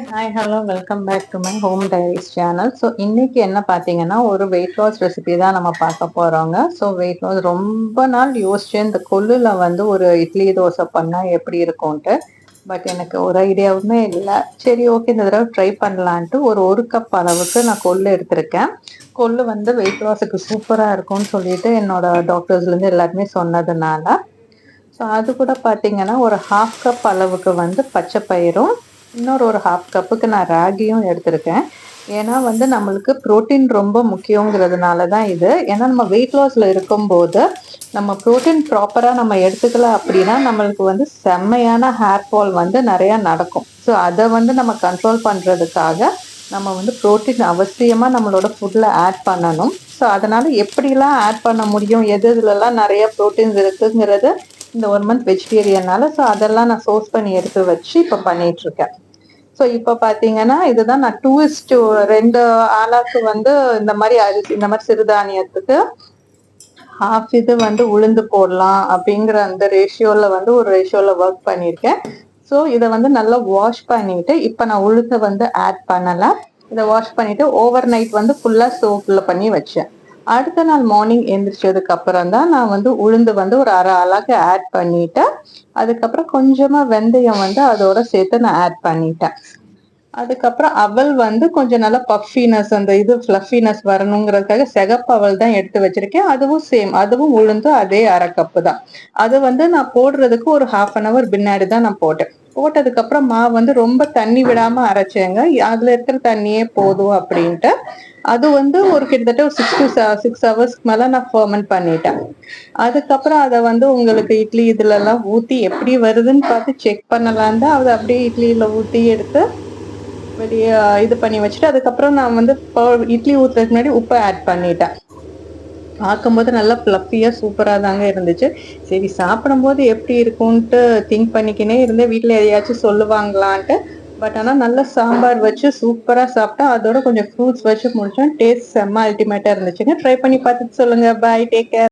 Hi hello welcome back to my home diaries channel. So இன்னைக்கு என்ன பார்த்தீங்கன்னா, ஒரு வெயிட் லாஸ் ரெசிபி தான் நம்ம பார்க்க போகிறோங்க. ஸோ வெயிட் லாஸ் ரொம்ப நாள் யோசிச்சேன், இந்த கொள்ளுல வந்து ஒரு இட்லி தோசை பண்ணால் எப்படி இருக்கும்ன்ட்டு. பட் எனக்கு ஒரு ஐடியாவுமே இல்லை. சரி, ஓகே, இந்த தடவை ட்ரை பண்ணலான்ட்டு ஒரு கப் அளவுக்கு நான் கொள்ளு எடுத்திருக்கேன். கொள்ளு வந்து வெயிட் லாஸுக்கு சூப்பராக இருக்கும்னு சொல்லிட்டு என்னோட டாக்டர்ஸ்லேருந்து எல்லாருமே சொன்னதுனால, ஸோ அது கூட பார்த்தீங்கன்னா, ஒரு 1/2 கப் அளவுக்கு வந்து பச்சை பயிரும், இன்னொரு ஒரு 1/2 கப்புக்கு நான் ராகியும் எடுத்திருக்கேன். ஏன்னா வந்து நம்மளுக்கு புரோட்டீன் ரொம்ப முக்கியங்கிறதுனால தான் இது. ஏன்னா நம்ம வெயிட் லாஸ்ல இருக்கும்போது, நம்ம புரோட்டீன் ப்ராப்பரா நம்ம எடுத்துக்கல அப்படின்னா, நம்மளுக்கு வந்து செம்மையான ஹேர் ஃபால் வந்து நெறையா நடக்கும். ஸோ அத வந்து நம்ம கண்ட்ரோல் பண்றதுக்காக, நம்ம வந்து புரோட்டீன் அவசியமா நம்மளோட ஃபுட்ல ஆட் பண்ணணும். ஸோ அதனால எப்படிலாம் ஆட் பண்ண முடியும், எது எதுலலாம் நெறைய புரோட்டீன்ஸ் இருக்குங்கிறது இந்த 1 மந்த் வெஜிடேரியனால, ஸோ அதெல்லாம் நான் சோர்ஸ் பண்ணி எடுத்து வச்சு இப்போ பண்ணிட்டுருக்கேன். ஸோ இப்போ பார்த்தீங்கன்னா, இதுதான் நான் 2:2 ஆளாக்கு வந்து இந்த மாரி அரிசி, இந்த மாரி சிறுதானியத்துக்கு 1/2 இது வந்து உளுந்து போடலாம் அப்படிங்கிற அந்த ரேஷியோல வந்து ஒரு ரேஷியோல ஒர்க் பண்ணியிருக்கேன். ஸோ இத வந்து நல்லா வாஷ் பண்ணிட்டு, இப்ப நான் உளுந்த வந்து ஆட் பண்ணல. இத வாஷ் பண்ணிட்டு ஓவர் நைட் வந்து ஃபுல்லா சோக்ல பண்ணி வச்சேன். அடுத்த நாள் மார்னிங் எந்திரிச்சதுக்கு அப்புறம் தான் நான் வந்து உளுந்து வந்து ஒரு 1/2 ஆளாக்கு ஆட் பண்ணிட்டு, அதுக்கப்புறம் கொஞ்சமா வெந்தயம் வந்து அதோட சேர்த்து நான் ஆட் பண்ணிட்டேன். அதுக்கப்புறம் அவல் வந்து கொஞ்சம் நல்லா பஃபினஸ், அந்த இது ஃப்ளஃபினஸ் வரணுங்கிறதுக்காக சிகப்பு அவல் தான் எடுத்து வச்சிருக்கேன். அதுவும் சேம், அதுவும் உளுந்து அதே 1/2 கப்பு தான். அது வந்து நான் போடுறதுக்கு ஒரு 1/2 அன் ஹவர் பின்னாடி தான் நான் போட்டேன். போட்டதுக்கப்புறம் மாவு வந்து ரொம்ப தண்ணி விடாம அரைச்சேங்க. அதுல இருக்கிற தண்ணியே போதும் அப்படின்ட்டு. அது வந்து ஒரு கிட்டத்தட்ட ஒரு 6 ஹவர்ஸ்க்கு மேல நான் ஃபெர்மென்ட் பண்ணிட்டேன். அதுக்கப்புறம் அத வந்து உங்களுக்கு இட்லி இதுலலாம் ஊத்தி எப்படி வருதுன்னு பார்த்து செக் பண்ணலான்னு தான் அத அப்படியே இட்லியில ஊத்தி எடுத்து வெளிய இது பண்ணி வச்சுட்டு, அதுக்கப்புறம் நான் வந்து இட்லி ஊத்துறதுக்கு முன்னாடி உப்ப ஆட் பண்ணிட்டேன். பார்க்கும்போது நல்லா ஃப்ளஃபியா சூப்பரா தாங்க இருந்துச்சு. சரி, சாப்பிடும்போது எப்படி இருக்கும்ன்ட்டு திங்க் பண்ணிக்கினே இருந்தேன். வீட்ல எதையாச்சும் சொல்லுவாங்களான்ட்டு. பட் ஆனா நல்ல சாம்பார் வச்சு சூப்பரா சாப்பிட்டேன். அதோட கொஞ்சம் ஃப்ரூட்ஸ் வச்சு முடிச்சேன். டேஸ்ட் செம்ம அல்டிமேட்டா இருந்துச்சுங்க. ட்ரை பண்ணி பார்த்துட்டு சொல்லுங்க. பாய், டேக் கேர்.